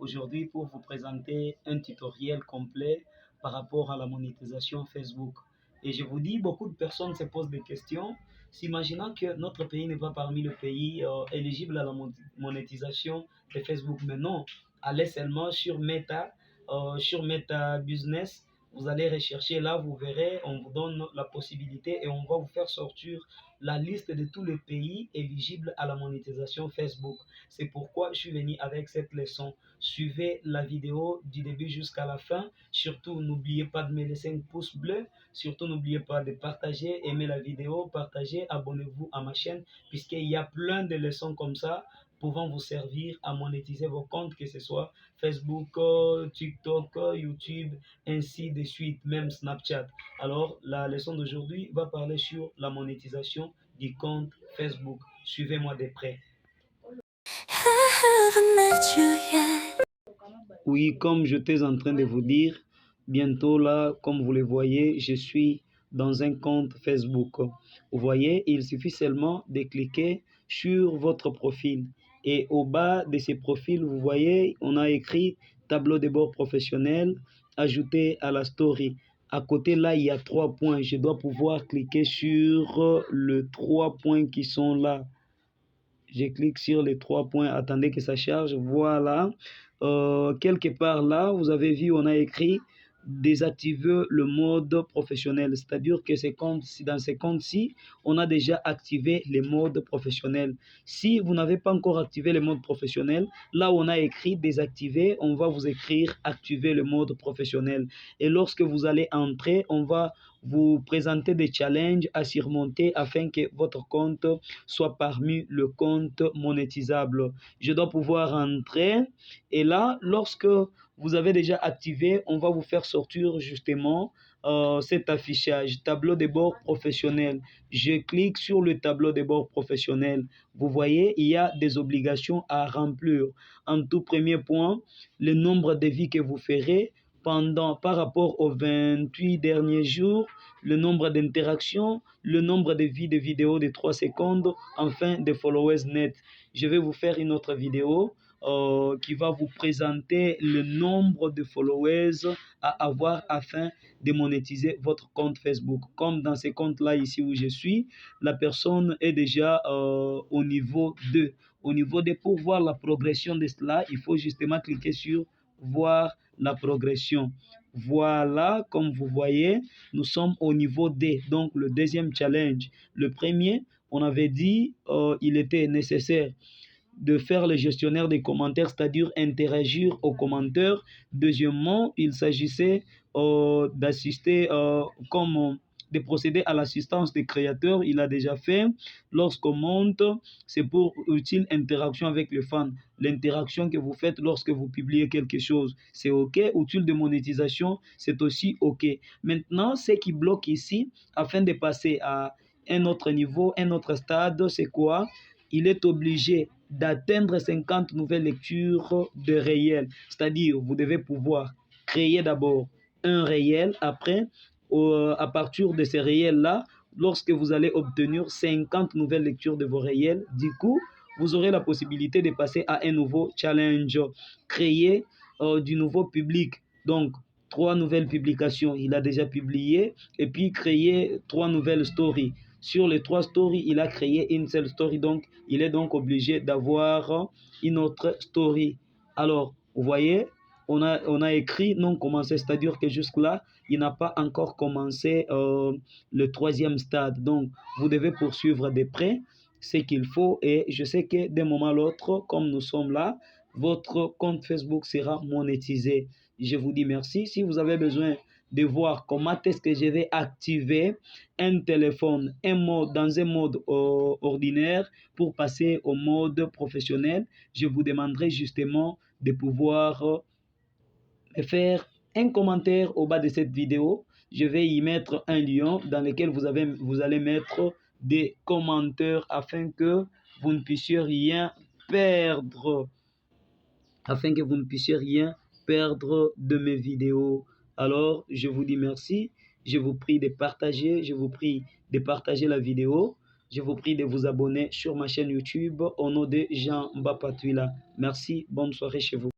aujourd'hui pour vous présenter un tutoriel complet par rapport à la monétisation Facebook. Et je vous dis, beaucoup de personnes se posent des questions, s'imaginant que notre pays n'est pas parmi les pays éligibles à la monétisation de Facebook. Mais non, allez seulement sur Meta Business. Vous allez rechercher là, vous verrez, on vous donne la possibilité et on va vous faire sortir la liste de tous les pays éligibles à la monétisation Facebook. C'est pourquoi je suis venu avec cette leçon. Suivez la vidéo du début jusqu'à la fin. Surtout, n'oubliez pas de me laisser un pouce bleu. Surtout, n'oubliez pas de partager, aimer la vidéo, partager, abonnez-vous à ma chaîne puisqu'il y a plein de leçons comme ça pouvant vous servir à monétiser vos comptes, que ce soit Facebook, TikTok, YouTube, ainsi de suite, même Snapchat. Alors, la leçon d'aujourd'hui va parler sur la monétisation du compte Facebook. Suivez-moi de près. Oui, comme j'étais en train de vous dire, bientôt là, comme vous le voyez, je suis dans un compte Facebook. Vous voyez, il suffit seulement de cliquer sur votre profil. Et au bas de ce profil, vous voyez, on a écrit tableau de bord professionnel, ajouté à la story. À côté, là, il y a 3 points. Je dois pouvoir cliquer sur les 3 points qui sont là. Je clique sur les 3 points. Attendez que ça charge. Voilà. Quelque part là, vous avez vu, on a écrit désactiver le mode professionnel. C'est-à-dire que dans ces comptes-ci, on a déjà activé les modes professionnels. Si vous n'avez pas encore activé le mode professionnel, là où on a écrit désactiver, on va vous écrire activer le mode professionnel. Et lorsque vous allez entrer, on va vous présenter des challenges à surmonter afin que votre compte soit parmi le compte monétisable. Je dois pouvoir entrer et là, lorsque vous avez déjà activé, on va vous faire sortir justement cet affichage, tableau de bord professionnel. Je clique sur le tableau de bord professionnel. Vous voyez, il y a des obligations à remplir. En tout premier point, le nombre de vies que vous ferez par rapport aux 28 derniers jours, le nombre d'interactions, le nombre de vues de vidéos de 3 secondes, enfin des followers net. Je vais vous faire une autre vidéo qui va vous présenter le nombre de followers à avoir afin de monétiser votre compte Facebook. Comme dans ce compte-là ici où je suis, la personne est déjà au niveau 2. Au niveau 2, pour voir la progression de cela, il faut justement cliquer sur voir la progression. Voilà, comme vous voyez, nous sommes au niveau D, donc le deuxième challenge. Le premier, on avait dit il était nécessaire de faire le gestionnaire des commentaires, c'est-à-dire interagir aux commentaires. Deuxièmement, il s'agissait d'assister de procéder à l'assistance des créateurs. Il a déjà fait. Lorsqu'on monte, c'est pour utile interaction avec les fans. L'interaction que vous faites lorsque vous publiez quelque chose, c'est OK. Utile de monétisation, c'est aussi OK. Maintenant, ce qui bloque ici, afin de passer à un autre niveau, un autre stade, c'est quoi? Il est obligé d'atteindre 50 nouvelles lectures de réels. C'est-à-dire, vous devez pouvoir créer d'abord un réel. Après, à partir de ces réels-là, lorsque vous allez obtenir 50 nouvelles lectures de vos réels, du coup, vous aurez la possibilité de passer à un nouveau challenge. Créer du nouveau public. Donc, 3 nouvelles publications, il a déjà publié. Et puis, créer 3 nouvelles stories. Sur les 3 stories, il a créé une seule story, donc il est donc obligé d'avoir une autre story. Alors, vous voyez, on a écrit non commencé, c'est-à-dire que jusque-là, il n'a pas encore commencé le 3e stade. Donc, vous devez poursuivre de près ce qu'il faut et je sais que d'un moment à l'autre, comme nous sommes là, votre compte Facebook sera monétisé. Je vous dis merci. Si vous avez besoin de voir comment est-ce que je vais activer un téléphone dans un mode ordinaire pour passer au mode professionnel, je vous demanderai justement de pouvoir faire un commentaire au bas de cette vidéo. Je vais y mettre un lien dans lequel vous allez mettre des commentaires afin que vous ne puissiez rien perdre. Afin que vous ne puissiez rien perdre de mes vidéos. Alors, je vous dis merci. Je vous prie de partager. Je vous prie de partager la vidéo. Je vous prie de vous abonner sur ma chaîne YouTube au nom de Jean Mbapatuila. Merci. Bonne soirée chez vous.